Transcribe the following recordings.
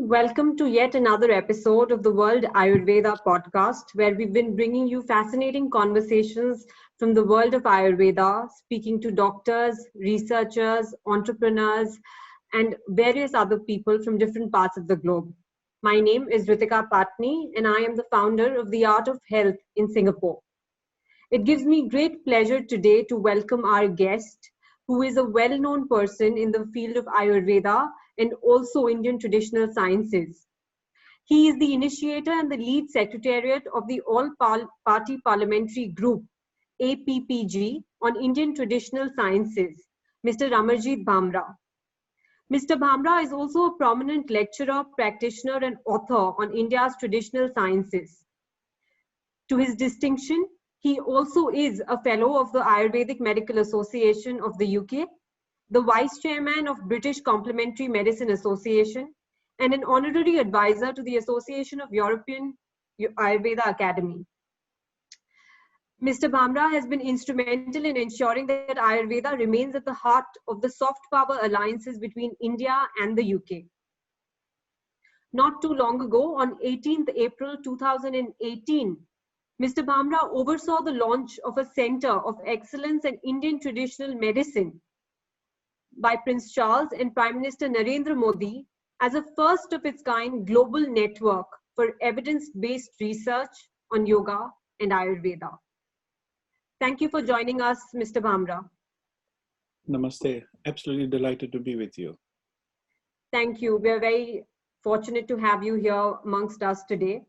Welcome to yet another episode of the World Ayurveda Podcast, where we've been bringing you fascinating conversations from the world of Ayurveda, speaking to doctors, researchers, entrepreneurs, and various other people from different parts of the globe. My name is Ritika Patni, and I am the founder of the Art of Health in Singapore. It gives me great pleasure today to welcome our guest, who is a well-known person in the field of Ayurveda and also Indian traditional sciences. He is the initiator and the lead secretariat of the All-Party Parliamentary Group, APPG, on Indian traditional sciences, Mr. Amarjeet Bhamra. Mr. Bhamra is also a prominent lecturer, practitioner, and author on India's traditional sciences. To his distinction, he also is a fellow of the Ayurvedic Medical Association of the UK, the vice chairman of British Complementary Medicine Association, and an honorary advisor to the Association of European Ayurveda Academy. Mr. Bhamra has been instrumental in ensuring that Ayurveda remains at the heart of the soft power alliances between India and the UK. Not too long ago, on 18th April 2018, Mr. Bhamra oversaw the launch of a Center of Excellence in Indian Traditional Medicine by Prince Charles and Prime Minister Narendra Modi as a first of its kind global network for evidence-based research on yoga and Ayurveda. Thank you for joining us, Mr. Bhamra. Namaste. Absolutely delighted to be with you. Thank you. We are very fortunate to have you here amongst us today.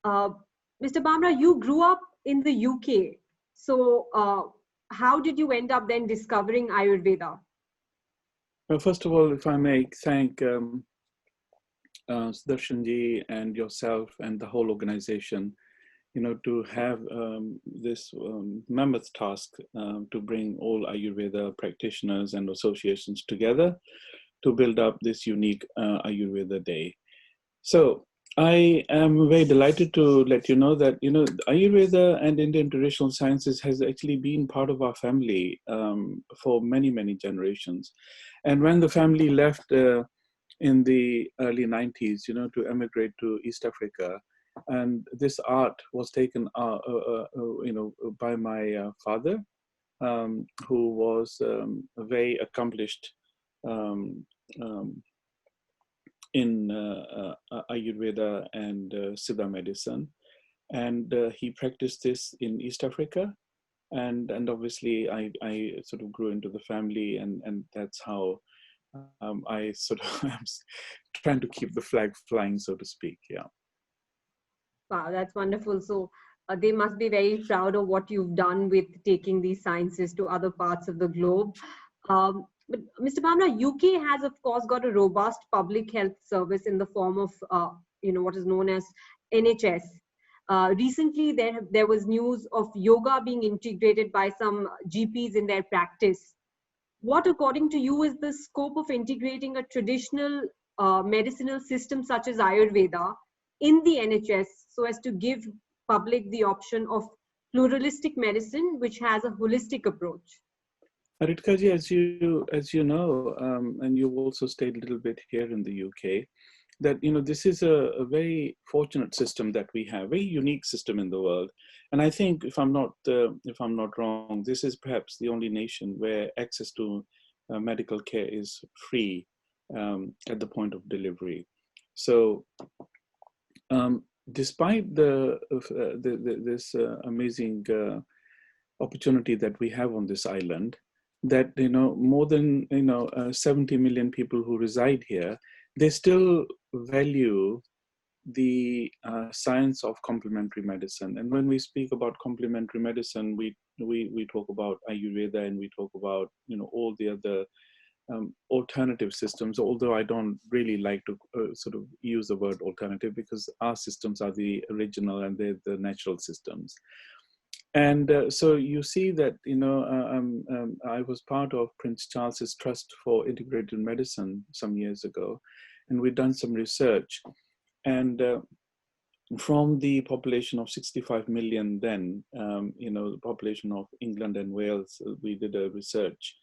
Mr. Bhamra, you grew up in the UK. So how did you end up then discovering Ayurveda? Well, first of all, if I may thank Sudarshanji and yourself and the whole organization, to have this mammoth task to bring all Ayurveda practitioners and associations together to build up this unique Ayurveda Day. So I am very delighted to let you know that, Ayurveda and Indian traditional sciences has actually been part of our family for many, many generations. And when the family left in the early 90s, to emigrate to East Africa, and this art was taken, by my father, who was a very accomplished in Ayurveda and Siddha medicine, and he practiced this in East Africa, and obviously I sort of grew into the family, and that's how I sort of am trying to keep the flag flying, so to speak. Yeah. Wow, that's wonderful. So they must be very proud of what you've done with taking these sciences to other parts of the globe. But Mr. Bhamra, UK has, of course, got a robust public health service in the form of, what is known as NHS. Recently, there was news of yoga being integrated by some GPs in their practice. What, according to you, is the scope of integrating a traditional medicinal system such as Ayurveda in the NHS so as to give public the option of pluralistic medicine, which has a holistic approach? Ritika ji, as you know, and you've also stayed a little bit here in the UK, that this is a very fortunate system that we have, very unique system in the world. And I think, if I'm not wrong, this is perhaps the only nation where access to medical care is free at the point of delivery. So, despite this amazing opportunity that we have on this island, that more than 70 million people who reside here, they still value the science of complementary medicine. And when we speak about complementary medicine, we talk about Ayurveda, and we talk about all the other alternative systems, although I don't really like to sort of use the word alternative, because our systems are the original and they're the natural systems. And so you see that, I was part of Prince Charles's Trust for Integrated Medicine some years ago, and we've done some research. And from the population of 65 million then, the population of England and Wales, we did a research.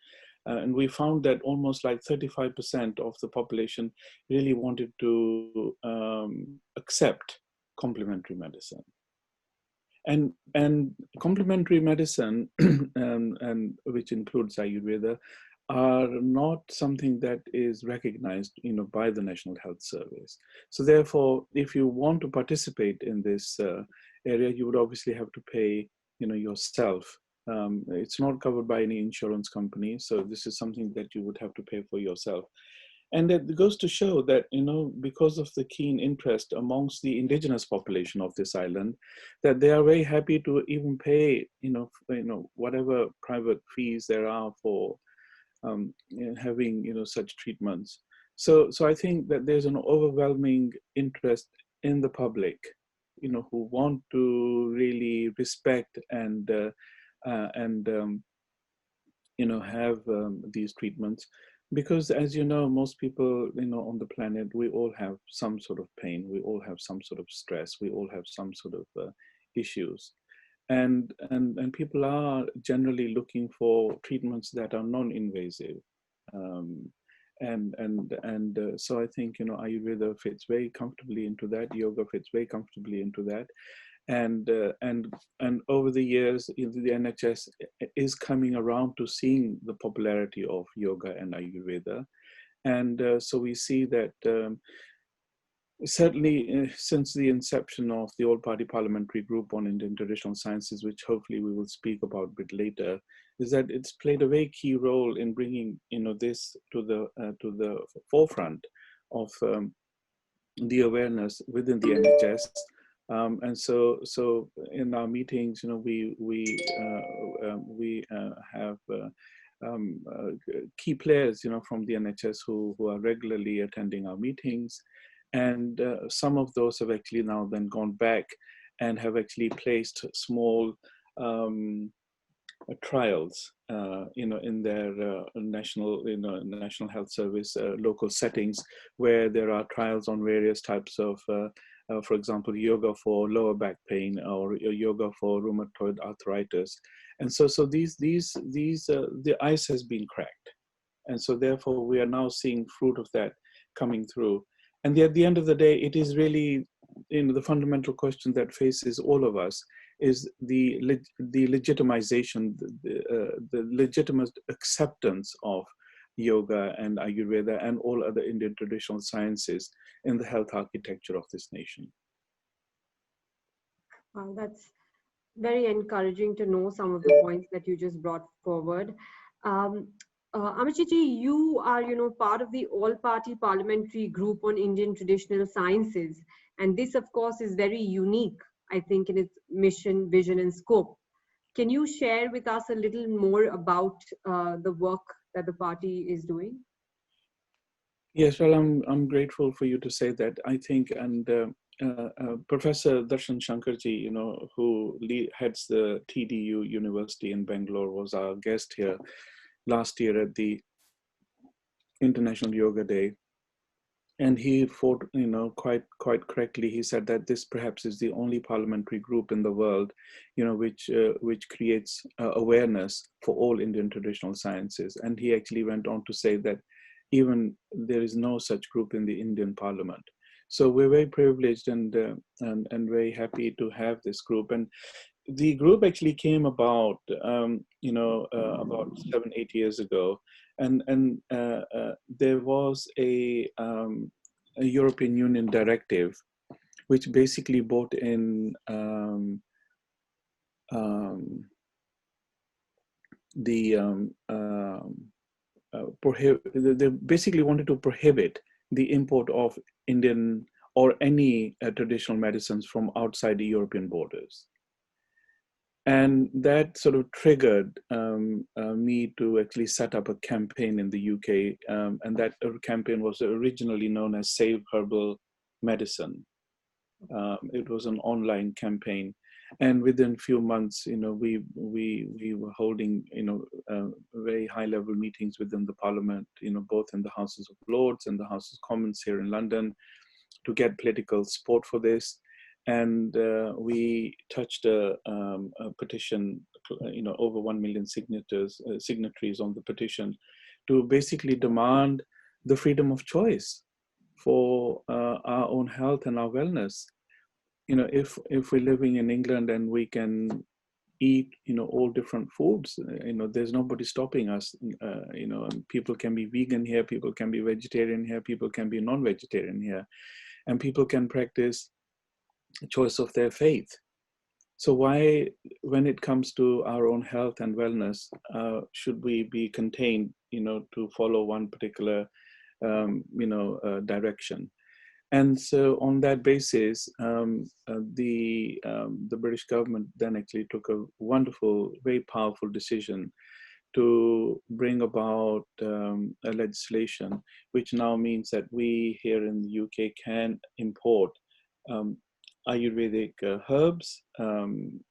And we found that almost like 35% of the population really wanted to accept complementary medicine. And complementary medicine, and which includes Ayurveda, are not something that is recognized, by the National Health Service. So therefore, if you want to participate in this area, you would obviously have to pay, yourself. It's not covered by any insurance company, so this is something that you would have to pay for yourself. And it goes to show that, because of the keen interest amongst the indigenous population of this island, that they are very happy to even pay, whatever private fees there are for having, such treatments. So I think that there's an overwhelming interest in the public, who want to really respect and have these treatments. Because as you know, most people, on the planet, we all have some sort of pain, we all have some sort of stress, we all have some sort of issues. And people are generally looking for treatments that are non-invasive. So I think, Ayurveda fits very comfortably into that, yoga fits very comfortably into that. And over the years, the NHS is coming around to seeing the popularity of yoga and Ayurveda. And so we see that certainly since the inception of the All-Party Parliamentary Group on Indian Traditional Sciences, which hopefully we will speak about a bit later, is that it's played a very key role in bringing, this to the forefront of the awareness within the NHS. And so in our meetings, we have key players, from the NHS who are regularly attending our meetings. And some of those have actually now then gone back and have actually placed small trials, in their National Health Service local settings, where there are trials on various types of, for example, yoga for lower back pain or yoga for rheumatoid arthritis. And so the ice has been cracked. And so therefore we are now seeing fruit of that coming through. And at the end of the day, it is really, the fundamental question that faces all of us is the legitimization, the legitimate acceptance of yoga and Ayurveda and all other Indian traditional sciences in the health architecture of this nation. Wow, that's very encouraging to know some of the points that you just brought forward. Amarjeet, you are, part of the all-party parliamentary group on Indian traditional sciences, and this, of course, is very unique, I think, in its mission, vision, and scope. Can you share with us a little more about the work that the party is doing? Yes, well, I'm grateful for you to say that. I think, and Professor Darshan Shankarji, who heads the TDU University in Bangalore, was our guest here last year at the International Yoga Day. And he fought, quite correctly, he said that this perhaps is the only parliamentary group in the world, which creates awareness for all Indian traditional sciences. And he actually went on to say that even there is no such group in the Indian Parliament. So we're very privileged and very happy to have this group. And the group actually came about, about 7-8 years ago, and there was a European Union directive, which basically brought in they basically wanted to prohibit the import of Indian or any traditional medicines from outside the European borders. And that sort of triggered me to actually set up a campaign in the UK. And that campaign was originally known as Save Herbal Medicine. It was an online campaign. And within a few months, we were holding, very high level meetings within the Parliament, both in the Houses of Lords and the House of Commons here in London, to get political support for this. And we touched a petition over 1 million signatories on the petition to basically demand the freedom of choice for our own health and our wellness. If we're living in England and we can eat all different foods, there's nobody stopping us. And people can be vegan here, people can be vegetarian here, people can be non-vegetarian here, and people can practice a choice of their faith. So why, when it comes to our own health and wellness, should we be contained to follow one particular direction? And so on that basis, the British government then actually took a wonderful, very powerful decision to bring about a legislation, which now means that we here in the UK can import Ayurvedic herbs, in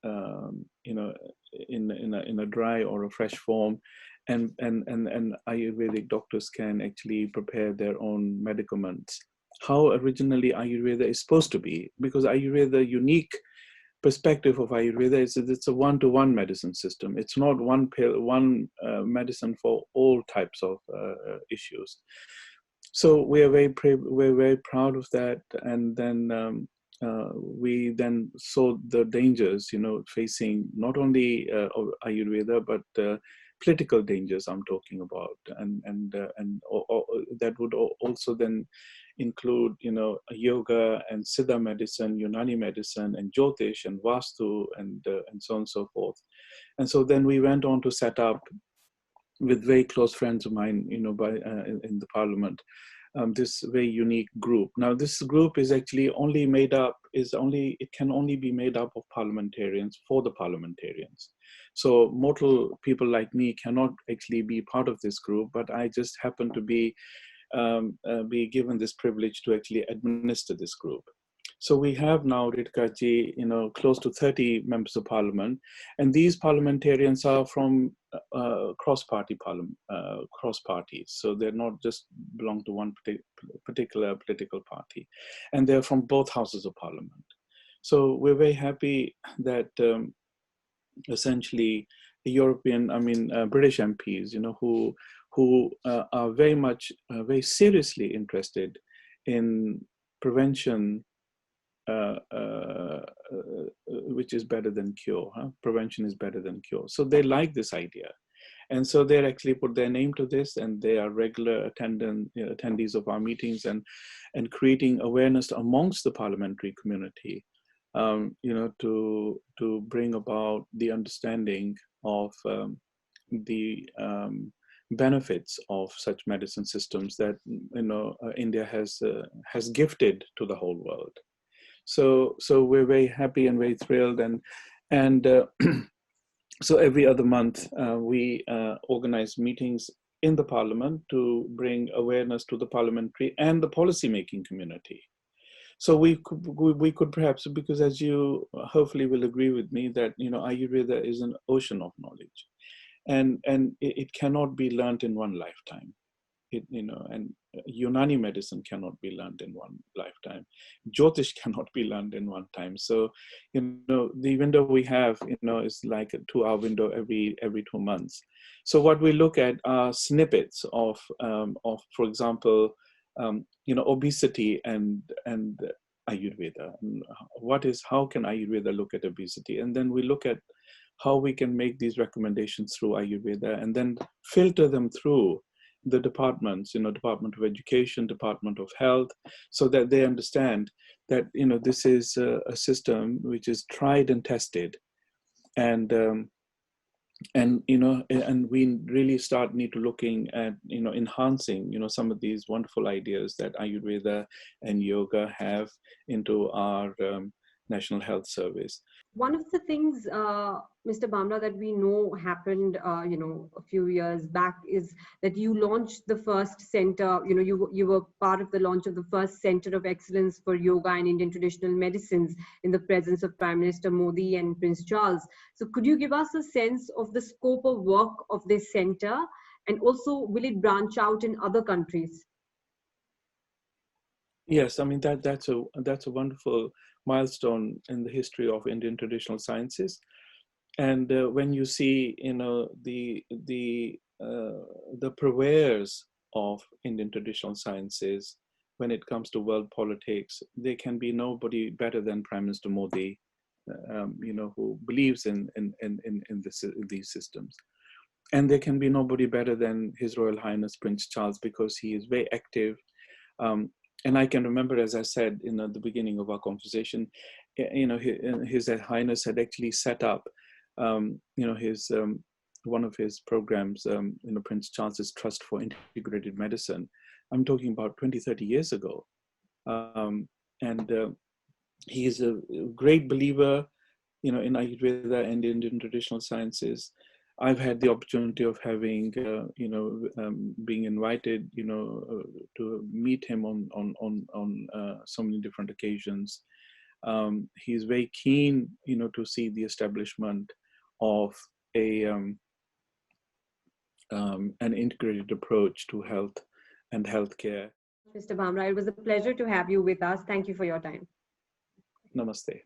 a dry or a fresh form, and Ayurvedic doctors can actually prepare their own medicaments. How originally Ayurveda is supposed to be, because Ayurveda, unique perspective of Ayurveda is that it's a one-to-one medicine system. It's not one pill, one medicine for all types of issues. So we're very proud of that, and then we then saw the dangers, facing not only Ayurveda but political dangers I'm talking about, and that would also then include yoga and Siddha medicine, Unani medicine, and Jyotish and Vastu, and so on and so forth. And so then we went on to set up, with very close friends of mine, in the Parliament, this very unique group. Now, this group is actually it can only be made up of parliamentarians for the parliamentarians. So mortal people like me cannot actually be part of this group, but I just happen to be given this privilege to actually administer this group. So we have now, Ritika ji, close to 30 members of parliament, and these parliamentarians are from cross parties. So they're not just belong to one particular political party, and they're from both houses of parliament. So we're very happy that essentially British MPs, who are very much, very seriously interested in prevention, which is better than cure. Prevention is better than cure. So they like this idea. And so they actually put their name to this, and they are regular attendees of our meetings, and creating awareness amongst the parliamentary community, to bring about the understanding of the benefits of such medicine systems that India has gifted to the whole world. So we're very happy and very thrilled, and so every other month we organize meetings in the Parliament to bring awareness to the parliamentary and the policy-making community. So we could perhaps, because as you hopefully will agree with me, that Ayurveda is an ocean of knowledge, and it cannot be learned in one lifetime. And Unani medicine cannot be learned in one lifetime. Jyotish cannot be learned in one time. So, the window we have, is like a 2-hour window every 2 months. So what we look at are snippets of for example, obesity and Ayurveda. How can Ayurveda look at obesity? And then we look at how we can make these recommendations through Ayurveda, and then filter them through the departments, Department of Education, Department of Health, so that they understand that, this is a system which is tried and tested, and we really need to looking at, enhancing, some of these wonderful ideas that Ayurveda and yoga have into our National Health Service. One of the things, Mr. Bhamra, that we know happened, a few years back, is that you launched the first center. You were part of the launch of the first Center of Excellence for Yoga and Indian Traditional Medicines in the presence of Prime Minister Modi and Prince Charles. So, could you give us a sense of the scope of work of this center, and also will it branch out in other countries? Yes, that's a wonderful milestone in the history of Indian traditional sciences. And when you see, the purveyors of Indian traditional sciences, when it comes to world politics, there can be nobody better than Prime Minister Modi, who believes in these systems. And there can be nobody better than His Royal Highness Prince Charles, because he is very active. Um, and I can remember, as I said in the beginning of our conversation, His Highness had actually set up, his one of his programs, Prince Charles's Trust for Integrated Medicine. I'm talking about 20, 30 years ago. And he is a great believer, in Ayurveda and Indian traditional sciences. I've had the opportunity of having, being invited, to meet him on so many different occasions. He's very keen, to see the establishment of an integrated approach to health and healthcare. Mr. Bhamra, it was a pleasure to have you with us. Thank you for your time. Namaste.